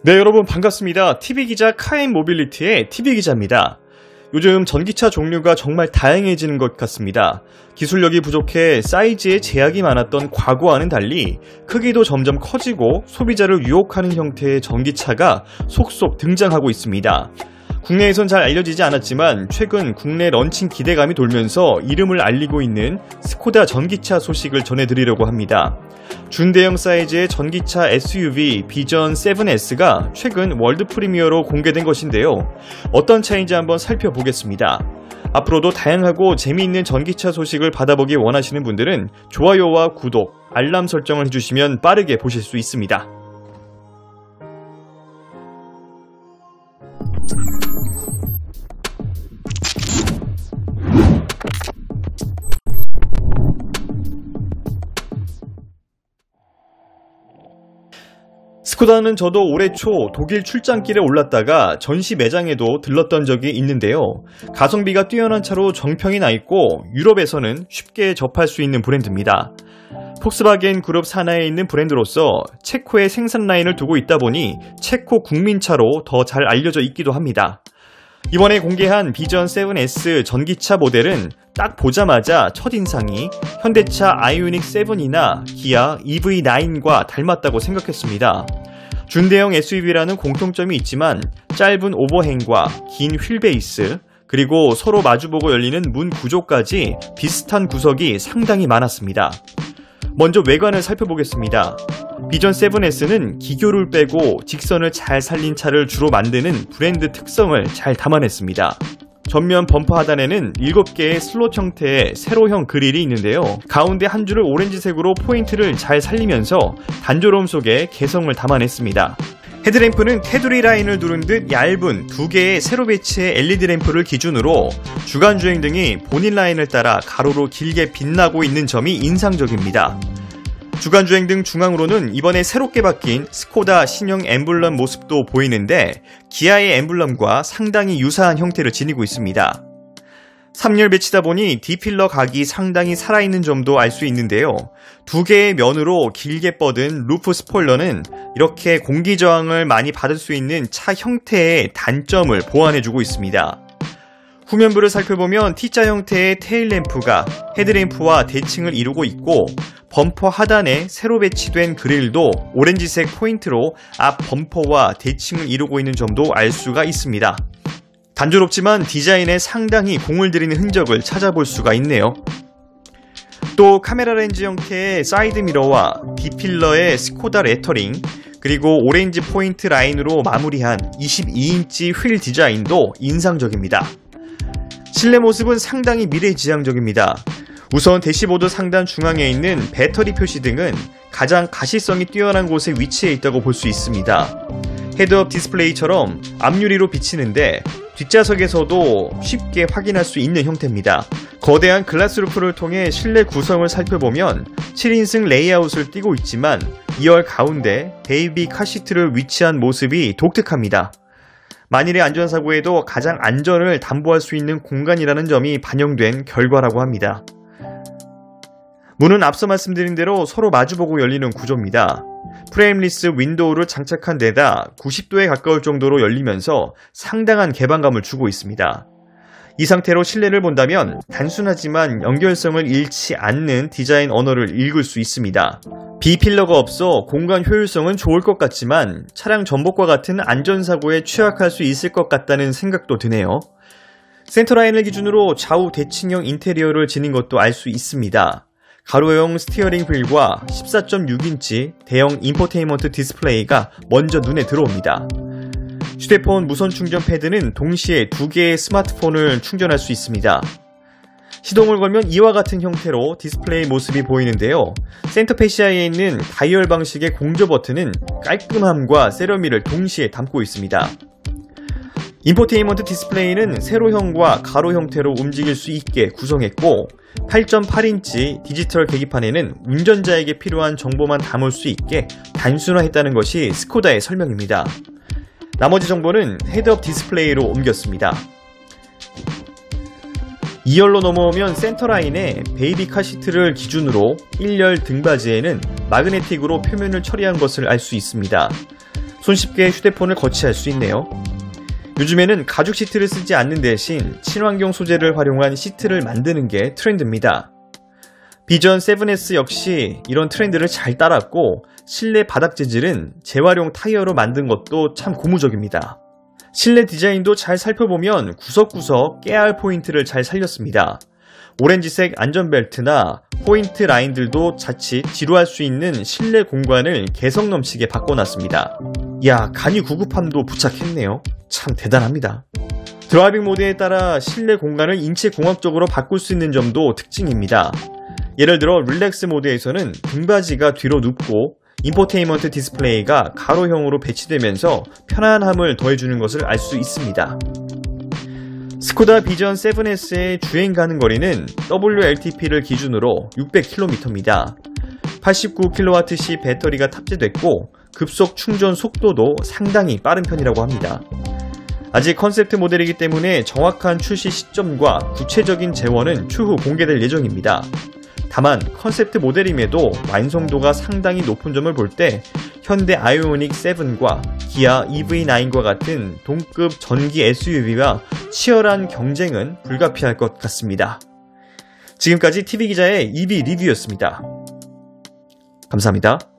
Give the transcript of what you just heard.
네, 여러분 반갑습니다. TV기자 카엔모빌리티의 TV기자입니다. 요즘 전기차 종류가 정말 다양해지는 것 같습니다. 기술력이 부족해 사이즈에 제약이 많았던 과거와는 달리 크기도 점점 커지고 소비자를 유혹하는 형태의 전기차가 속속 등장하고 있습니다. 국내에선 잘 알려지지 않았지만 최근 국내 런칭 기대감이 돌면서 이름을 알리고 있는 스코다 전기차 소식을 전해드리려고 합니다. 준대형 사이즈의 전기차 SUV 비전 7S가 최근 월드 프리미어로 공개된 것인데요. 어떤 차인지 한번 살펴보겠습니다. 앞으로도 다양하고 재미있는 전기차 소식을 받아보기 원하시는 분들은 좋아요와 구독, 알람 설정을 해주시면 빠르게 보실 수 있습니다. 스코다는 저도 올해 초 독일 출장길에 올랐다가 전시 매장에도 들렀던 적이 있는데요. 가성비가 뛰어난 차로 정평이 나 있고 유럽에서는 쉽게 접할 수 있는 브랜드입니다. 폭스바겐 그룹 산하에 있는 브랜드로서 체코에 생산 라인을 두고 있다 보니 체코 국민차로 더 잘 알려져 있기도 합니다. 이번에 공개한 비전 7S 전기차 모델은 딱 보자마자 첫인상이 현대차 아이오닉 7이나 기아 EV9과 닮았다고 생각했습니다. 준대형 SUV라는 공통점이 있지만 짧은 오버행과 긴 휠베이스, 그리고 서로 마주보고 열리는 문 구조까지 비슷한 구석이 상당히 많았습니다. 먼저 외관을 살펴보겠습니다. 비전 7S는 기교를 빼고 직선을 잘 살린 차를 주로 만드는 브랜드 특성을 잘 담아냈습니다. 전면 범퍼 하단에는 7개의 슬롯 형태의 세로형 그릴이 있는데요. 가운데 한 줄을 오렌지색으로 포인트를 잘 살리면서 단조로움 속에 개성을 담아냈습니다. 헤드램프는 테두리 라인을 두른 듯 얇은 2개의 세로 배치의 LED 램프를 기준으로 주간주행 등이 본인 라인을 따라 가로로 길게 빛나고 있는 점이 인상적입니다. 주간주행 등 중앙으로는 이번에 새롭게 바뀐 스코다 신형 엠블럼 모습도 보이는데 기아의 엠블럼과 상당히 유사한 형태를 지니고 있습니다. 3열 배치다 보니 D필러 각이 상당히 살아있는 점도 알 수 있는데요. 2개의 면으로 길게 뻗은 루프 스포일러는 이렇게 공기 저항을 많이 받을 수 있는 차 형태의 단점을 보완해주고 있습니다. 후면부를 살펴보면 T자 형태의 테일램프가 헤드램프와 대칭을 이루고 있고 범퍼 하단에 새로 배치된 그릴도 오렌지색 포인트로 앞 범퍼와 대칭을 이루고 있는 점도 알 수가 있습니다. 단조롭지만 디자인에 상당히 공을 들이는 흔적을 찾아볼 수가 있네요. 또 카메라 렌즈 형태의 사이드미러와 D필러의 스코다 레터링, 그리고 오렌지 포인트 라인으로 마무리한 22인치 휠 디자인도 인상적입니다. 실내 모습은 상당히 미래지향적입니다. 우선 대시보드 상단 중앙에 있는 배터리 표시 등은 가장 가시성이 뛰어난 곳에 위치해 있다고 볼 수 있습니다. 헤드업 디스플레이처럼 앞유리로 비치는데 뒷좌석에서도 쉽게 확인할 수 있는 형태입니다. 거대한 글라스 루프를 통해 실내 구성을 살펴보면 7인승 레이아웃을 띠고 있지만 2열 가운데 베이비 카시트를 위치한 모습이 독특합니다. 만일의 안전사고에도 가장 안전을 담보할 수 있는 공간이라는 점이 반영된 결과라고 합니다. 문은 앞서 말씀드린 대로 서로 마주보고 열리는 구조입니다. 프레임리스 윈도우를 장착한 데다 90도에 가까울 정도로 열리면서 상당한 개방감을 주고 있습니다. 이 상태로 실내를 본다면 단순하지만 연결성을 잃지 않는 디자인 언어를 읽을 수 있습니다. B필러가 없어 공간 효율성은 좋을 것 같지만 차량 전복과 같은 안전사고에 취약할 수 있을 것 같다는 생각도 드네요. 센터라인을 기준으로 좌우 대칭형 인테리어를 지닌 것도 알 수 있습니다. 가로형 스티어링 휠과 14.6인치 대형 인포테인먼트 디스플레이가 먼저 눈에 들어옵니다. 휴대폰 무선 충전 패드는 동시에 2개의 스마트폰을 충전할 수 있습니다. 시동을 걸면 이와 같은 형태로 디스플레이 모습이 보이는데요. 센터 패시아에 있는 다이얼 방식의 공조 버튼은 깔끔함과 세련미를 동시에 담고 있습니다. 인포테인먼트 디스플레이는 세로형과 가로 형태로 움직일 수 있게 구성했고 8.8인치 디지털 계기판에는 운전자에게 필요한 정보만 담을 수 있게 단순화했다는 것이 스코다의 설명입니다. 나머지 정보는 헤드업 디스플레이로 옮겼습니다. 2열로 넘어오면 센터라인에 베이비 카시트를 기준으로 1열 등받이에는 마그네틱으로 표면을 처리한 것을 알 수 있습니다. 손쉽게 휴대폰을 거치할 수 있네요. 요즘에는 가죽 시트를 쓰지 않는 대신 친환경 소재를 활용한 시트를 만드는 게 트렌드입니다. 비전 7S 역시 이런 트렌드를 잘 따랐고 실내 바닥 재질은 재활용 타이어로 만든 것도 참 고무적입니다. 실내 디자인도 잘 살펴보면 구석구석 깨알 포인트를 잘 살렸습니다. 오렌지색 안전벨트나 포인트 라인들도 자칫 지루할 수 있는 실내 공간을 개성 넘치게 바꿔놨습니다. 이야, 간이 구급함도 부착했네요. 참 대단합니다. 드라이빙 모드에 따라 실내 공간을 인체 공학적으로 바꿀 수 있는 점도 특징입니다. 예를 들어 릴렉스 모드에서는 등받이가 뒤로 눕고 인포테인먼트 디스플레이가 가로형으로 배치되면서 편안함을 더해주는 것을 알 수 있습니다. 스코다 비전 7S의 주행 가능 거리는 WLTP를 기준으로 600km입니다. 89kWh 배터리가 탑재됐고 급속 충전 속도도 상당히 빠른 편이라고 합니다. 아직 컨셉트 모델이기 때문에 정확한 출시 시점과 구체적인 재원은 추후 공개될 예정입니다. 다만 컨셉트 모델임에도 완성도가 상당히 높은 점을 볼 때 현대 아이오닉 7과 기아 EV9과 같은 동급 전기 SUV와 치열한 경쟁은 불가피할 것 같습니다. 지금까지 TV기자의 EV 리뷰였습니다. 감사합니다.